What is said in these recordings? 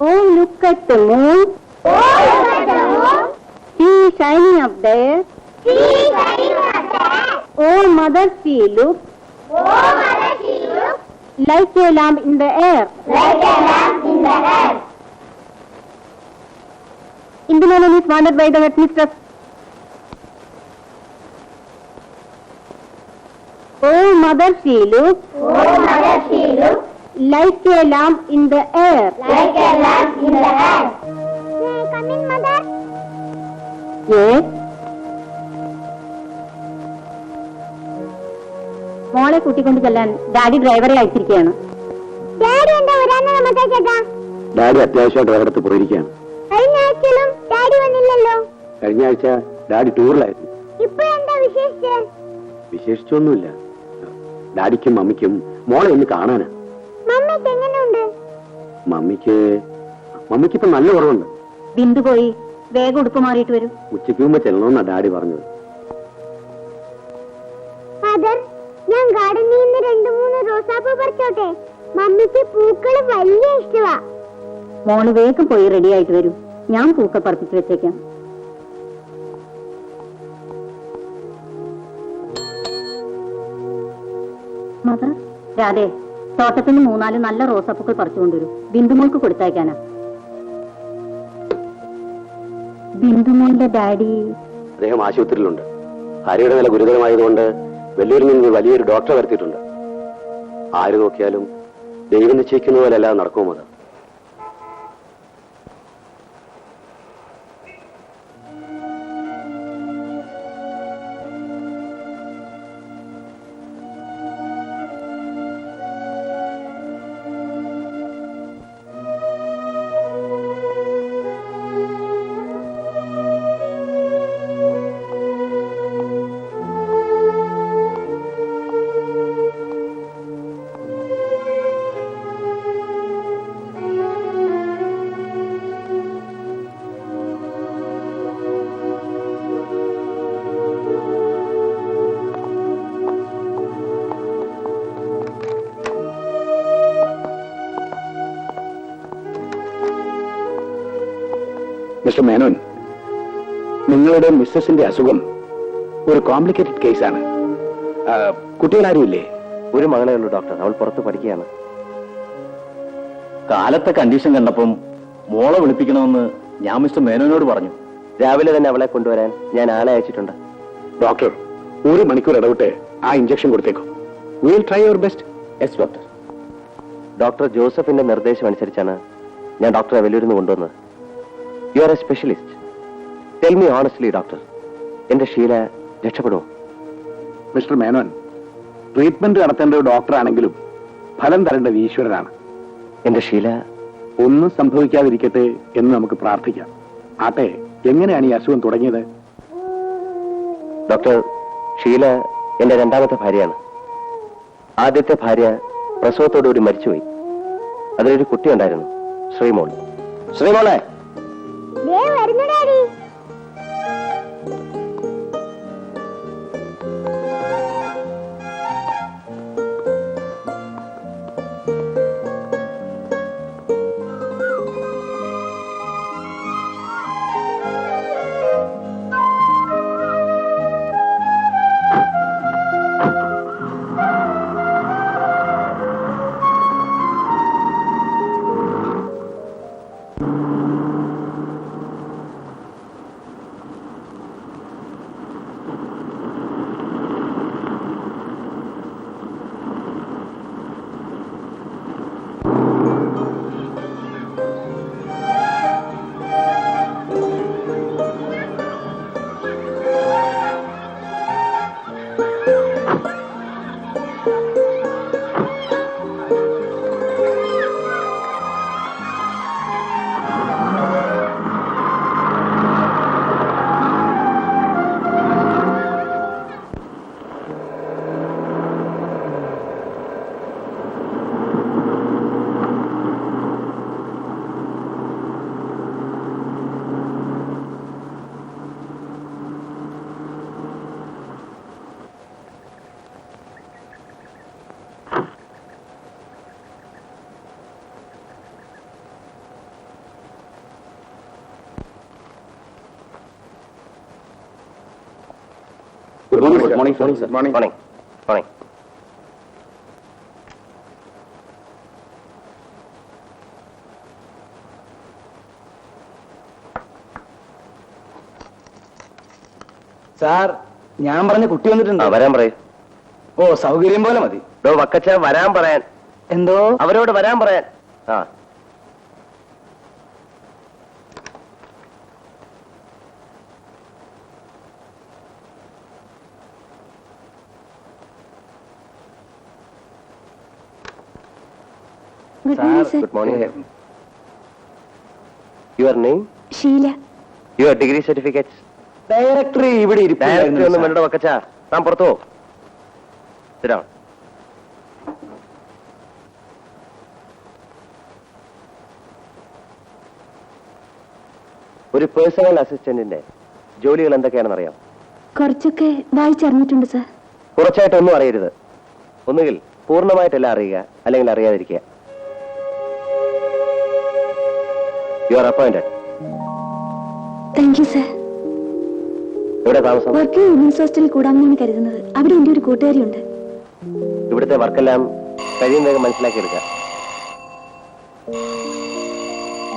Oh, look at the moon. Oh, look at the moon. She is shining up there. She is shining up there. Oh, mother, she looks Oh, mother, she looks like a lamp in the air. like a lamp in the air. Indian is wanted by the headmistress. Oh, mother, she looks Oh, mother, she looks like a lamp in the air. like a lamp in the air. May I come in, mother? Yes. മോളെ കൂട്ടിക്കൊണ്ട് ചെല്ലാൻ daddy ഡ്രൈവറെ അയച്ചിരിക്കുകയാണ്. Daddy എന്താ വരാന്ന് നമുക്ക് ചേട്ടാ? Daddy അത്യാവശ്യമായിട്ട് ഒരിടത്ത് പോയിരിക്കുകയാണ്. കഴിഞ്ഞ ആഴ്ചയിലും ഡാഡി വന്നില്ലല്ലോ. കഴിഞ്ഞ ആഴ്ച ഡാഡി ടൂറിലായിരുന്നു. ഇപ്പോഴെന്താ വിശേഷിച്ച്? വിശേഷിച്ചൊന്നുമില്ല. ഡാഡിക്കും മമ്മിക്കും മോളെ ഒന്ന് കാണാനാ. മമ്മിക്ക് എങ്ങനെയുണ്ട്? മമ്മിക്ക് ഇപ്പൊ നല്ല കുറവുണ്ട്. ബിന്ദു പോയി വേഗം ഉടുപ്പ് മാറിയിട്ട് വരൂ. ഉച്ചയ്ക്ക് മുമ്പ് ചെല്ലണമെന്നാ ഡാഡി പറഞ്ഞത്. ഫാദർ, ഞാൻ ഗാർഡനിൽ നിന്ന് 2-3 റോസാപ്പൂ പറിച്ചോട്ടെ? മമ്മിക്ക് പൂക്കള് വലിയ ഇഷ്ടമാ. മോള് വേഗം പോയി റെഡി ആയിട്ട് വരൂ. ഞാൻ പൂക്കൾ പറപ്പിച്ച് വെച്ചേക്കാം. മദർ, രാധേ, തോട്ടത്തിൽ നിന്ന് 3-4 നല്ല റോസാപ്പൂക്കൾ പറിച്ചുകൊണ്ടുവരൂ. ബിന്ദുമോൾക്ക് കൊടുത്തയക്കാനാ. ബിന്ദുമോളുടെ ഡാഡി അദ്ദേഹം ആശുപത്രിയിലുണ്ട്. ഭാര്യയുടെ നില ഗുരുതരമായതുകൊണ്ട് വെല്ലൂരിൽ നിന്ന് വലിയൊരു ഡോക്ടറെ വരുത്തിയിട്ടുണ്ട്. ആര് നോക്കിയാലും ദൈവം നിശ്ചയിക്കുന്ന പോലെ അല്ലാതെ നടക്കുമോ അത്? മിസ്റ്റർ മേനോൻ, നിങ്ങളുടെ മിസ്സസിന്റെ അസുഖം ഒരു കോംപ്ലിക്കേറ്റഡ് കേസാണ്. കുട്ടികളാരുമില്ലേ? ഒരു മകളേ ഉള്ളൂ ഡോക്ടർ. അവൾ പുറത്ത് പഠിക്കുകയാണ്. കാലത്തെ കണ്ടീഷൻ കണ്ടപ്പം മോളെ വിളിപ്പിക്കണമെന്ന് ഞാൻ മിസ്റ്റർ മേനോനോട് പറഞ്ഞു. രാവിലെ തന്നെ അവളെ കൊണ്ടുവരാൻ ഞാൻ ആളെ അയച്ചിട്ടുണ്ട്. ഡോക്ടർ, 1 മണിക്കൂർ ഇടവിട്ട് ആ ഇഞ്ചക്ഷൻ കൊടുത്തേക്കും. Will try your best. Yes doctor. Doctor ജോസഫിന്റെ നിർദ്ദേശം അനുസരിച്ചാണ് ഞാൻ ഡോക്ടറെ വെല്ലൂരിന്ന് കൊണ്ടുവന്നത്. You are a specialist. Tell me honestly doctor, എന്റെ ഷീല രക്ഷപ്പെടുമോ? മിസ്റ്റർ മേനോൻ, ട്രീറ്റ്മെന്റ് നടത്തേണ്ട ഡോക്ടറാണെങ്കിലും ഫലം തരേണ്ടത് ഈശ്വരനാണ്. എന്റെ ഷീല ഒന്നും സംഭവിക്കാതിരിക്കട്ടെ എന്ന് നമുക്ക് പ്രാർത്ഥിക്കാം. ആട്ടെ, എങ്ങനെയാണ് ഈ അസുഖം തുടങ്ങിയത്? ഡോക്ടർ, ഷീല എന്റെ 2ാമത്തെ ഭാര്യയാണ്. ആദ്യത്തെ ഭാര്യ പ്രസവത്തോടുകൂടി മരിച്ചുപോയി. അതിലൊരു കുട്ടി ഉണ്ടായിരുന്നു, ശ്രീമോൾ. ശ്രീമോളെ, ദേ വരുന്നു daddy. Good morning good morning sir. Morning morning. Sir, ഞാൻ പറഞ്ഞ കുട്ടി വന്നിട്ടുണ്ട്. വരാൻ പറയൂ. ഓ, സൗകര്യം പോലെ മതി. വക്കച്ച വരാൻ പറയാൻ. എന്തോ അവരോട് വരാൻ പറയാൻ. ആ good morning. Your name? Sheela. Your degree certificate? Director ഇവിടെ ഡയറക്ടർ ഒന്നും വേണ്ട വക്കച്ച, താൻ പുറത്തു പോ. ശരിയാണ്. ഒരു പേഴ്സണൽ അസിസ്റ്റന്റിന്റെ ജോലികൾ എന്തൊക്കെയാണെന്ന് അറിയാം? കുറച്ചൊക്കെ വായിച്ചറിഞ്ഞിട്ടുണ്ട് സാർ. കുറച്ചായിട്ടൊന്നും അറിയരുത്. ഒന്നുകിൽ പൂർണ്ണമായിട്ടെല്ലാം അറിയുക, അല്ലെങ്കിൽ അറിയാതിരിക്കുക. You are appointed. Thank you sir. എവിടെ താമസം? വർക്ക് വുമൻസ് ഹോസ്റ്റലിൽ കൂടാമെന്നാണ് കരുതുന്നത്. അവിടെ എന്റെ ഒരു കൂട്ടുകാരിയുണ്ട്. ഇവിടുത്തെ വർക്കെല്ലാം കഴിയും വേഗം മനസ്സിലാക്കിയെടുക്കുക.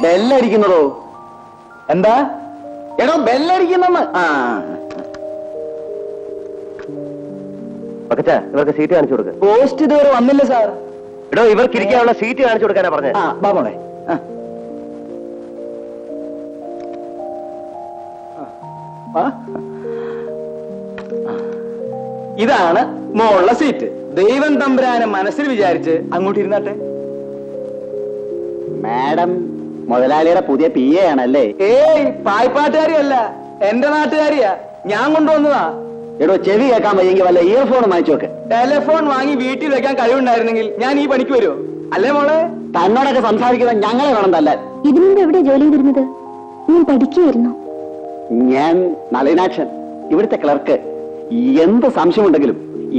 ബെല്ലടിക്കുന്നതോ? എന്താ എടോ ബെല്ലടിക്കുന്നെന്ന്? വക്കച്ച, ഇവർക്ക് സീറ്റ് കാണിച്ചു കൊടുക്കുക. പോസ്റ്റ് ഇതുവരെ വന്നില്ല സാർ. എടോ, ഇവർക്ക് ഇരിക്കാനുള്ള സീറ്റ് കാണിച്ചു കൊടുക്കാനാ പറഞ്ഞത്. ബാബോളെ, ഇതാണ് മോളുടെ സീറ്റ്. ദൈവം തമ്പുരാനെ മനസ്സിൽ വിചാരിച്ച് അങ്ങോട്ട് ഇരുന്നാട്ടെ. മാഡം മുതലാളിയുടെ പുതിയ പി എ ആണല്ലേ? ഏയ്, പായ്പാട്ടുകാരിയല്ല, എന്റെ നാട്ടുകാരിയാ. ഞാൻ കൊണ്ടുവന്നതാ. എടോ, ചെവി കേൾക്കാൻ വയ്യെങ്കിൽ വല്ല ഇയർഫോൺ വാങ്ങിച്ചു നോക്ക്. ടെലിഫോൺ വാങ്ങി വീട്ടിൽ വെക്കാൻ കഴിവുണ്ടായിരുന്നെങ്കിൽ ഞാൻ ഈ പണിക്ക് വരുമോ? അല്ലേ മോളെ? തന്നോടൊക്കെ സംസാരിക്കുന്ന ഞങ്ങളെ വേണം തല്ലാൻ. ഇതിനു മുമ്പ് എവിടെ ജോലി ചെയ്തിരുന്നത്? ഞാൻ പഠിക്കുകയായിരുന്നു. ഞാൻ നളിനാക്ഷൻ, ഇവിടുത്തെ ക്ലർക്ക്. എന്ത് സംശയമുണ്ടെങ്കിലും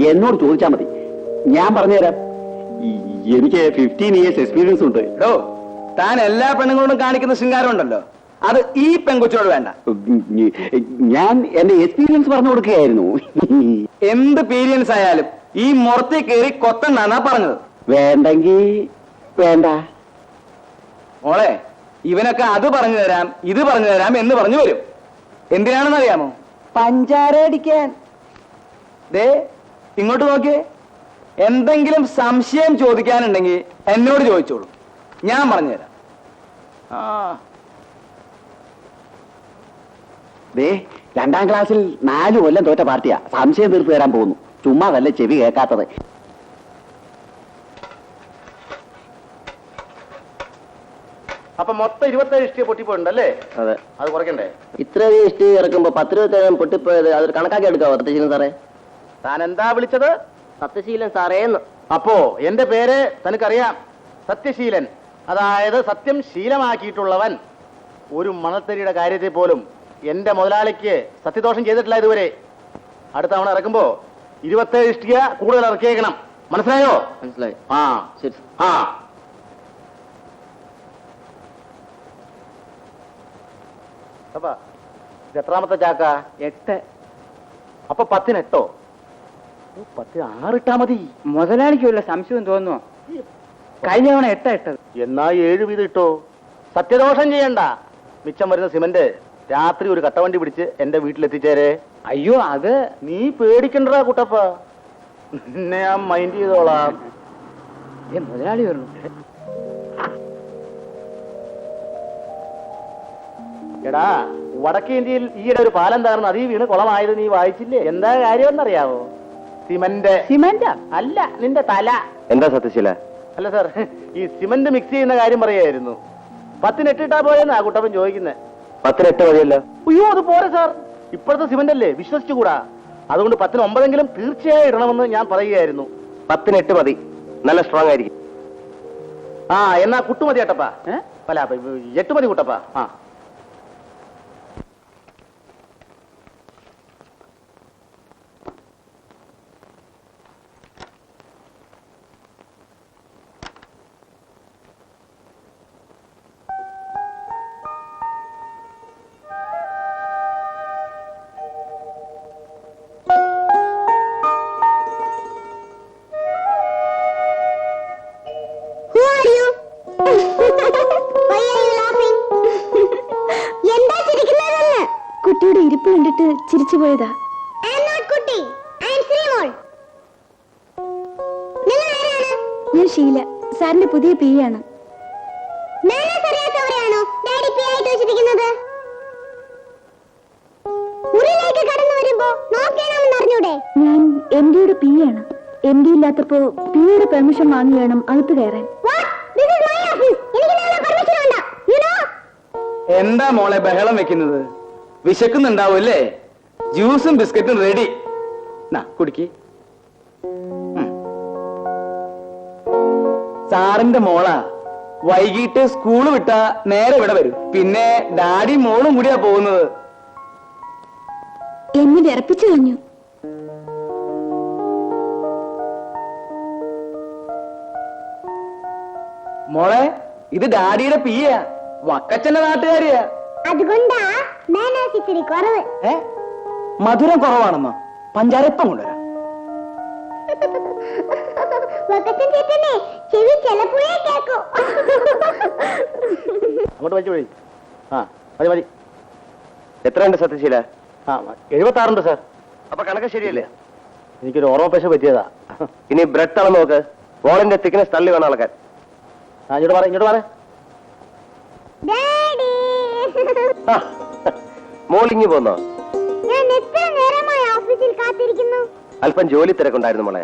എന്നോട് ചോദിച്ചാൽ മതി, ഞാൻ പറഞ്ഞുതരാം. എനിക്ക് 15 years എക്സ്പീരിയൻസ് ഉണ്ട്. എടോ, താൻ എല്ലാ പെണ്ണുങ്ങളോടും കാണിക്കുന്ന ശൃംഗാരം ഉണ്ടല്ലോ, അത് ഈ പെൺകൊച്ചിനോട് വേണ്ട. ഞാൻ എന്റെ എക്സ്പീരിയൻസ് പറഞ്ഞു കൊടുക്കുകയായിരുന്നു. എന്ത് പീരിയൻസ് ആയാലും ഈ മുറത്തെ കയറി കൊത്തന്നാ പറഞ്ഞത്. വേണ്ടെങ്കി വേണ്ട. മോളെ, ഇവനൊക്കെ അത് പറഞ്ഞു തരാം, ഇത് പറഞ്ഞു തരാം എന്ന് പറഞ്ഞു വരും. എന്തിനാണെന്ന് അറിയാമോ? പഞ്ചാര അടിക്കാൻ. ദേ, ഇങ്ങോട്ട് നോക്കിയേ. എന്തെങ്കിലും സംശയം ചോദിക്കാനുണ്ടെങ്കിൽ എന്നോട് ചോദിച്ചോളൂ, ഞാൻ പറഞ്ഞുതരാം. ദേ, 2ാം ക്ലാസ്സിൽ 4 കൊല്ലം തോറ്റ പാർട്ടിയാ സംശയം തീർത്ത് തരാൻ പോകുന്നു. ചുമ്മാ വല്ല ചെവി കേൾക്കാത്തത്. അപ്പൊ മൊത്തം 27 ഇഷ്ടിക പൊട്ടിപ്പോയിട്ടുണ്ടല്ലേ? അതെ. അത് കുറയ്ക്കണ്ടേ? ഇത്രയധികം ഇഷ്ടി ഇറക്കുമ്പോ 10-27 പൊട്ടിപ്പോയത് അതൊരു കണക്കാക്കി എടുക്കാവോ സത്യശീലൻ സാറേ? താൻ എന്താ വിളിച്ചത്? സത്യശീലൻ സാറേന്ന്. അപ്പോ എന്റെ പേര് തനിക്കറിയാം, സത്യശീലൻ. അതായത് സത്യം ശീലമാക്കിയിട്ടുള്ളവൻ. ഒരു മണത്തരിയുടെ കാര്യത്തിൽ പോലും എന്റെ മുതലാളിക്ക് സത്യദോഷം ചെയ്തിട്ടില്ല ഇതുവരെ. അടുത്ത തവണ ഇറക്കുമ്പോ 27 ഇഷ്ടിക കൂടുതൽ ഇറക്കിയേക്കണം. മനസ്സിലായോ? മനസ്സിലായി. ആ ശരി. ആ അപ്പൊ ഇത് എത്രാമത്തെ ചാക്ക? 8. അപ്പൊ 10-ന് 8. 10 6 ഇട്ടാ മതി. മുതലാളിക്ക് വല്ല സംശയം തോന്നുന്നു? കഴിഞ്ഞ തവണ 8 ഇട്ടത്. എന്നാ 7 വീതം ഇട്ടോ. സത്യദോഷം ചെയ്യണ്ട. മിച്ചം വരുന്ന സിമന്റ് രാത്രി ഒരു കട്ടവണ്ടി പിടിച്ച് എന്റെ വീട്ടിലെത്തിച്ചേരെ. അയ്യോ, അത് നീ പേടിക്കണ്ടടാ കുട്ടപ്പ, നിന്നെ ഞാൻ മൈൻഡ് ചെയ്തോളാം. മുതലാളി പറഞ്ഞു. എടാ, വടക്കേ ഇന്ത്യയിൽ ഈയിടെ ഒരു പാലം തകർന്ന് അതീ വീണ് കുളമായത് നീ വായിച്ചില്ലേ? എന്താ കാര്യമെന്നറിയാവോ? സിമന്റ്. സിമന്റാ? അല്ല, നിന്റെ തല. എന്താ സത്യശീല? അല്ല സാർ, ഈ സിമന്റ് മിക്സ് ചെയ്യുന്ന കാര്യം പറയായിരുന്നു. 10-ന് 8 ഇട്ടാ പോയെന്നാ കുട്ടപ്പൻ ചോദിക്കുന്നത്. 10-ന് 8 മതിയല്ലോ. അയ്യോ, അത് പോരെ സാർ. ഇപ്പോഴത്തെ സിമന്റ് അല്ലേ, വിശ്വസിച്ചുകൂടാ. അതുകൊണ്ട് 10-ന് 9 തീർച്ചയായും ഇടണമെന്ന് ഞാൻ പറയുകയായിരുന്നു. 10-ന് 8 മതി, നല്ല സ്ട്രോങ് ആയിരിക്കും. ആ, എന്നാ കുട്ടു മതി ഏട്ടപ്പാ. അല്ല, 8 മതി കുട്ടപ്പാ. ആ, മരിച്ചുപോയതാ. ഞാൻ ഷീല, സാറിന്റെ പുതിയ പി ആണ്. ഞാൻ എം ഡിയുടെ പി ആണ്. എം ഡി ഇല്ലാത്തപ്പോ പിയുടെ പെർമിഷൻ വാങ്ങി വേണം അകത്ത് കയറാൻ. എന്താ മോളെ ബഹളം വെക്കുന്നത്? വിശക്കുന്നുണ്ടാവും അല്ലേ? ജ്യൂസും ബിസ്ക്കറ്റും റെഡി. കുടിക്ക്. സാറിന്റെ മോളാ. വൈകിട്ട് സ്കൂള് വിട്ടാ നേരെ ഇവിടെ വരും. പിന്നെ ഡാഡി മോളും കൂടിയാ പോകുന്നത്. എന്നെ വിറപ്പിച്ചു കഴിഞ്ഞു. മോളെ, ഇത് ഡാഡിയുടെ പിയാ, വക്കച്ചന്റെ നാട്ടുകാരിയാ. അതുകൊണ്ടാ ഇത്തിരി കുറവ്. മധുരം കുറവാണെന്നോ? പഞ്ചാര ഇപ്പം കൊണ്ടുവരാം. ചെവി ചിലപ്പോഴേ കേൾക്കും. അങ്ങോട്ട് വെച്ചു പോയി. മതി മതി. എത്രയുണ്ട് സത്യശീല? 76 സാർ. അപ്പൊ കണക്ക് ശരിയല്ലേ? എനിക്കൊരു ഓർമ്മ പശ പറ്റിയതാ. ഇനി ബ്രെഡ് അളന്ന് നോക്ക്. വോളിന്റെ തിക്നെസ് തള്ളി വേണം അളക്കാൻ. ഇങ്ങോട്ട് പറ. മോളിങ്ങി പോന്നോ? ഞാൻ എത്ര നേരമായി ഓഫീസിൽ കാത്തിരിക്കുന്നു. അല്പം ജോലി തിരക്കുണ്ടായിരുന്നു മോളെ.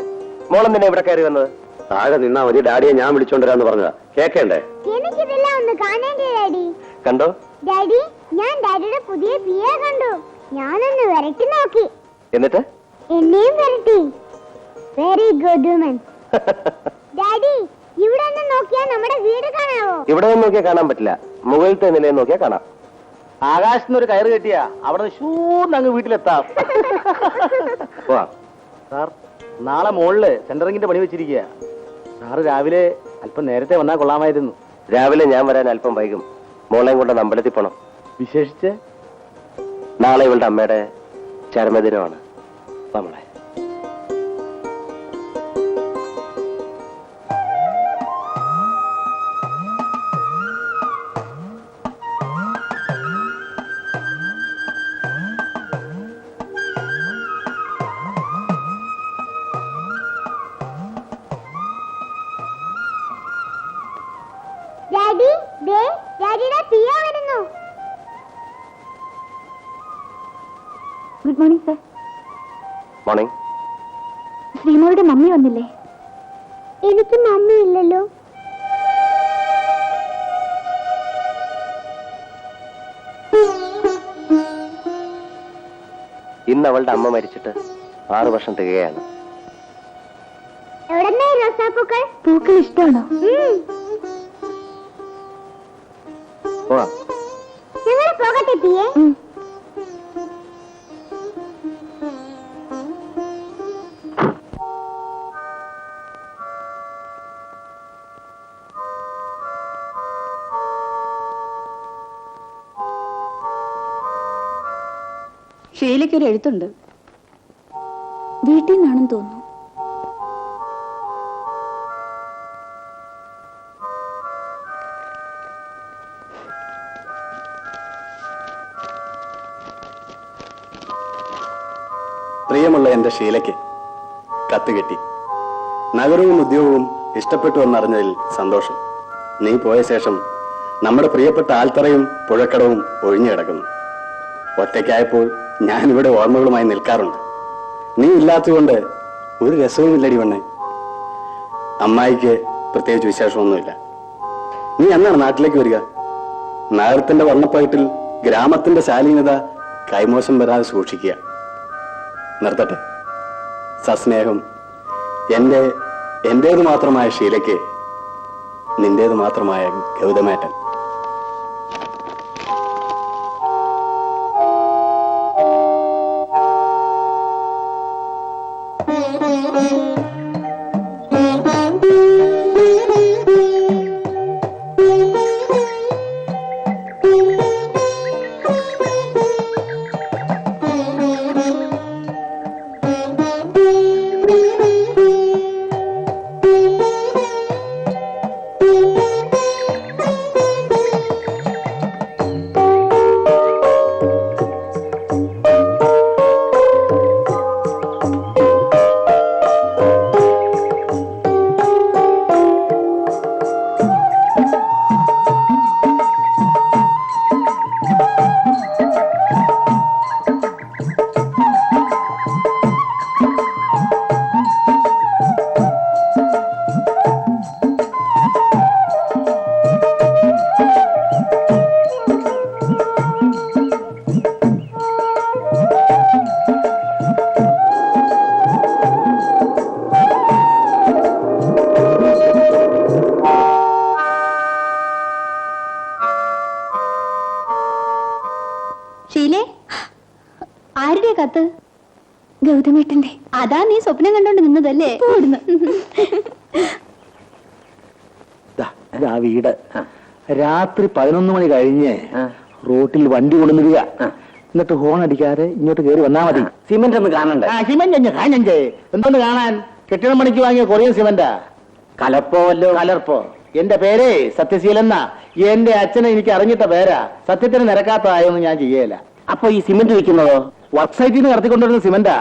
മോളെന്തിനാ ഇവിടെ കയറി വന്നത്? താഴെ നിന്നാ മതി, ഡാഡിയെ ഞാൻ വിളിച്ചോണ്ടിരാന്ന് പറഞ്ഞതാ. കേക്കണ്ടേ? എനിക്കിതെല്ലാം ഒന്ന് കാണേണ്ടേ ഡാഡി? കണ്ടോ ഡാഡി? ഞാൻ ഡാഡിയുടെ പുതിയ പിയെ കണ്ടു. ഞാനൊന്ന് വരട്ടി നോക്കി. എന്നിട്ട് എന്നെയും വരട്ടി. Very good woman. ഡാഡി, ഇവിടെ നിന്ന് നോക്കിയാൽ നമ്മുടെ വീട് കാണാവോ? ഇവിടെ നിന്ന് നോക്കിയാൽ കാണാൻ പറ്റില്ല. മുകളിലത്തെ നിലയിൽ നോക്കിയാൽ കാണാം. ആകാശത്തിന് ഒരു കയറ് കെട്ടിയാ അവിടെ ഷൂന്ന് അങ്ങ് വീട്ടിലെത്താം. സാർ, നാളെ മോളില് സെന്ററിങ്ങിന്റെ പണി വെച്ചിരിക്കുക. സാറ് രാവിലെ അല്പം നേരത്തെ വന്നാൽ കൊള്ളാമായിരുന്നു. രാവിലെ ഞാൻ വരാൻ അല്പം വൈകും. മോളെയും കൊണ്ട് അമ്പലത്തിൽ പോണം. വിശേഷിച്ച് നാളെ ഇവളുടെ അമ്മയുടെ ചരമദിനമാണ്. നമ്മളെ ഡാഡി, ദേ ഡാഡിയുടെ പിയ വരുന്നു. Good morning sir. മോർണിംഗ്. ശ്രീമോളുടെ മമ്മി വന്നില്ലേ? എനിക്ക് മമ്മി ഇല്ലല്ലോ. ഇന്ന് അവളുടെ അമ്മ മരിച്ചിട്ട് 6 വർഷം തികയാണ്. എവിടെന്നാ റോസാപ്പൂക്കൾ? പൂക്കൾ ഇഷ്ടമാണോ? ഞങ്ങൾ പോകട്ടെ പിയെ. ഷീലയ്ക്കൊരു എഴുത്തുണ്ട്. വീട്ടിൽ നിന്നാണെന്ന് തോന്നുന്നു. പ്രിയമുള്ള എന്റെ ഷീലയ്ക്ക് കത്ത് കിട്ടി. നഗരവും ഉദ്യോഗവും ഇഷ്ടപ്പെട്ടു എന്നറിഞ്ഞതിൽ സന്തോഷം. നീ പോയ ശേഷം നമ്മുടെ പ്രിയപ്പെട്ട ആൽത്തറയും പുഴക്കടവും ഒഴിഞ്ഞു കിടക്കുന്നു. ഒറ്റയ്ക്കായപ്പോൾ ഞാനിവിടെ ഓർമ്മകളുമായി നിൽക്കാറുണ്ട്. നീ ഇല്ലാത്തതുകൊണ്ട് ഒരു രസവുമില്ലടി വണ്ണേ. അമ്മായിക്ക് പ്രത്യേകിച്ച് വിശേഷമൊന്നുമില്ല. നീ എന്നാണ് നാട്ടിലേക്ക് വരിക? നഗരത്തിന്റെ വർണ്ണപ്പയറ്റിൽ ഗ്രാമത്തിന്റെ ശാലീനത കൈമോശം വരാതെ സൂക്ഷിക്കുക. നിർത്തട്ടെ. സസ്നേഹം. എന്റേത് മാത്രമായ ഷീലയ്ക്ക് നിന്റേത് മാത്രമായ ഗൗതമേട്ടൻ. ഗൗതമേട്ടന്റെ. അതാ നീ സ്വപ്നം കണ്ടോണ്ട് നിന്നതല്ലേ? ആ വീട് രാത്രി 11 മണി കഴിഞ്ഞ് റോട്ടിൽ വണ്ടി കൊണ്ടുവരിക, എന്നിട്ട് ഹോൺ അടിക്കാതെ ഇങ്ങോട്ട് കയറി വന്നാ മതി. സിമെന്റ് ഒന്ന് കാണണ്ടേ? സിമെന്റ് കാണഞ്ഞേ എന്തോന്ന് കാണാൻ? കെട്ടിടം പണിക്ക് വാങ്ങിയ കൊറിയൻ സിമെന്റാ. കലപ്പോവല്ലോ. കലർപ്പോ? എന്റെ പേരേ സത്യശീലെന്നാ. എന്റെ അച്ഛനെ എനിക്ക് അറിഞ്ഞിട്ട പേരാ. സത്യത്തിന് നിരക്കാത്തതായൊന്നും ഞാൻ ചെയ്യേല. അപ്പൊ ഈ സിമെന്റ് വിൽക്കുന്നതോ? വർക്ക് സൈറ്റിൽ നിന്ന് കടത്തിക്കൊണ്ടുവരുന്ന സിമെന്റാ.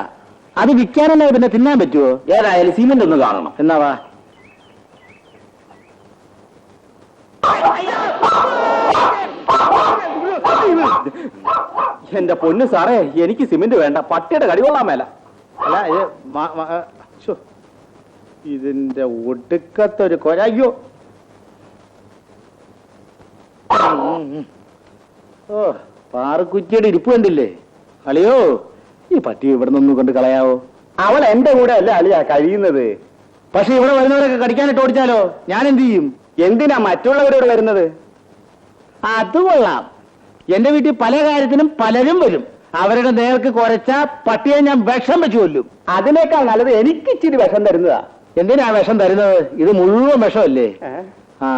അത് വിൽക്കാനല്ലേ പിന്നെ തിന്നാൻ പറ്റുമോ? ഏതായാലും സിമെന്റ് ഒന്ന് കാണണം. എന്നാ വാ. എന്റെ പൊന്നു സാറേ, എനിക്ക് സിമെന്റ് വേണ്ട, പട്ടിയുടെ കടി കൊള്ളാൻ മേല. അല്ല ഇത് ശ്ശോ, ഇതിന്റെ ഒടുക്കത്തൊരു കൊല. അയ്യോ, ഓ പാറക്കുറ്റിയുടെ ഇരിപ്പ് കണ്ടില്ലേ? അളിയോ, ഈ പട്ടി ഇവിടെ നിന്നൊന്നും കൊണ്ട് കളയാവോ? അവൾ എന്റെ കൂടെ അല്ല അളിയാ കഴിയുന്നത്. പക്ഷെ ഇവിടെ വരുന്നവരൊക്കെ കടിക്കാനിട്ട് ഓടിച്ചാലോ? ഞാൻ എന്ത് ചെയ്യും? എന്തിനാ മറ്റുള്ളവരോട് വരുന്നത്? അത് കൊള്ളാം. എന്റെ വീട്ടിൽ പല കാര്യത്തിനും പലരും വരും. അവരുടെ നേർക്ക് കുരച്ച പട്ടിയെ ഞാൻ വിഷം വെച്ച് കൊല്ലും. അതിനേക്കാൾ നല്ലത് എനിക്ക് ഇച്ചിരി വിഷം തരുന്നതാ. എന്തിനാ വിഷം തരുന്നത്? ഇത് മുഴുവൻ വിഷമല്ലേ? ആ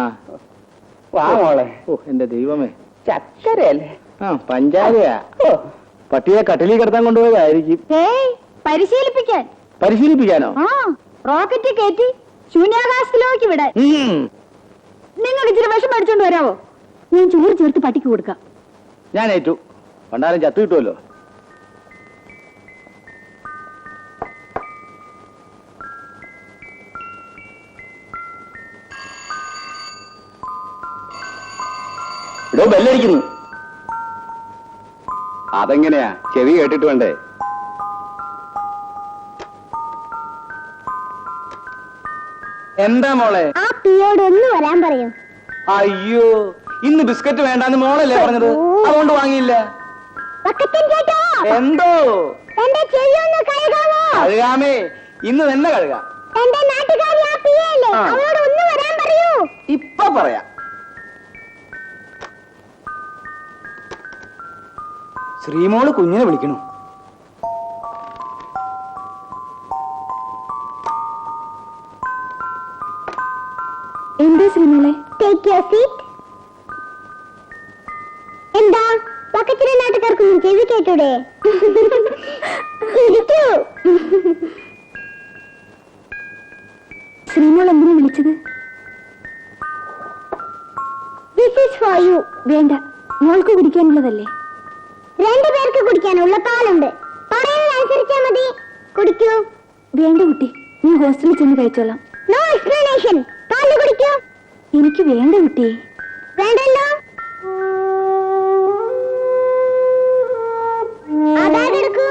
വാ മോളെ. ഓ എന്റെ ദൈവമേ, ചക്കരയല്ലേ? ആ പഞ്ചാരയാ. പട്ടിയെ കട്ടിലിൽ കിടത്താൻ കൊണ്ടുപോയതായിരിക്കും. പരിശീലിപ്പിക്കാൻ. പരിശീലിപ്പിക്കാനോ? ആ, റോക്കറ്റ് കയറ്റി ശൂന്യാകാശത്തിലേക്ക് വിടാൻ. നിങ്ങൾക്ക് ഇച്ചിരി വിഷം മേടിച്ചോണ്ട് വരാവോ? ഞാൻ ചോറ് ചേർത്ത് പട്ടിക്ക് കൊടുക്കാം. ഞാൻ ഏറ്റു. പണ്ടാരം ചത്തു കിട്ടുമല്ലോ. ഇടോ ബെല്ലടിക്കുന്നു. അതെങ്ങനെയാ? ചെവി കേട്ടിട്ട് വേണ്ടേ? എന്താ മോളെ? ആ പിയോട് ഒന്ന് വരാൻ പറയൂ. അയ്യോ, ഇന്ന് ബിസ്ക്കറ്റ് വേണ്ടാന്ന് മോളല്ലേ പറഞ്ഞത്? അതുകൊണ്ട് വാങ്ങിയില്ല. വക്കത്തൻ ചേട്ടാ, എന്തോ? എന്റെ ചെവിയൊന്ന് കഴുകാമോ? കഴുകാമേ, ഇന്ന് തന്നെ കഴുകാം. എന്റെ നാട്ടുകാരി ആ പിയല്ലേ, ആ. അവളോട് ഒന്ന് വരാൻ പറയൂ. ഇപ്പൊ പറയാം. ശ്രീമോള് കുഞ്ഞിനെ വിളിക്കണു. എന്താ ശ്രീമോളെ? Take your seat. എന്താ വക്കത്തിലെ നാട്ടുകാർക്കൊന്നും ചെവി കേട്ടൂടെ? ഇരിക്കൂ. ശ്രീമോൾ എന്തിനാ വിളിച്ചത്? This is for you. വേണ്ട, മോൾക്ക് കുടിക്കാനുള്ളതല്ലേ? 2 പേർക്ക് കുടിക്കാനുള്ള പാലുണ്ട്. പറയുന്നതനുസരിച്ചാ മതി. കുടിക്കൂ. വേണ്ട കുട്ടി, ഞാൻ ഹോസ്റ്റലിൽ ചെന്ന് കഴിച്ചോളാം. No explanation. പാല് കുടിക്കൂ. എനിക്ക് വേണ്ട കുട്ടി. വേണ്ടല്ലോ. അതാരെടുക്കൂ.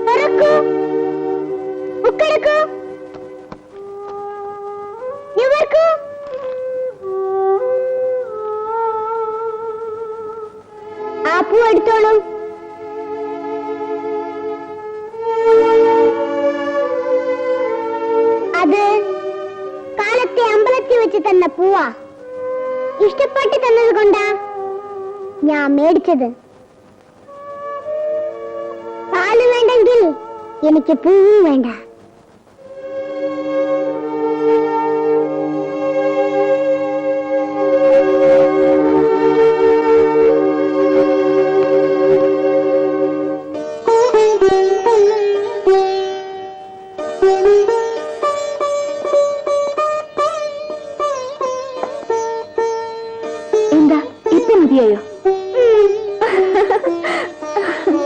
തുറക്കൂ. ബുക്കെടുക്കൂ. നിവർക്കൂ. ആ പൂ എടുത്തോളൂ. അത് കാലത്തെ അമ്പലത്തിൽ വെച്ച് തന്ന പൂവാ. ഇഷ്ടപ്പെട്ട് തന്നത് കൊണ്ടാ ഞാൻ മേടിച്ചത്. പാല് വേണ്ടെങ്കിൽ എനിക്ക് പൂവും വേണ്ട. എന്താ ഇപ്പൊ മതിയായോ?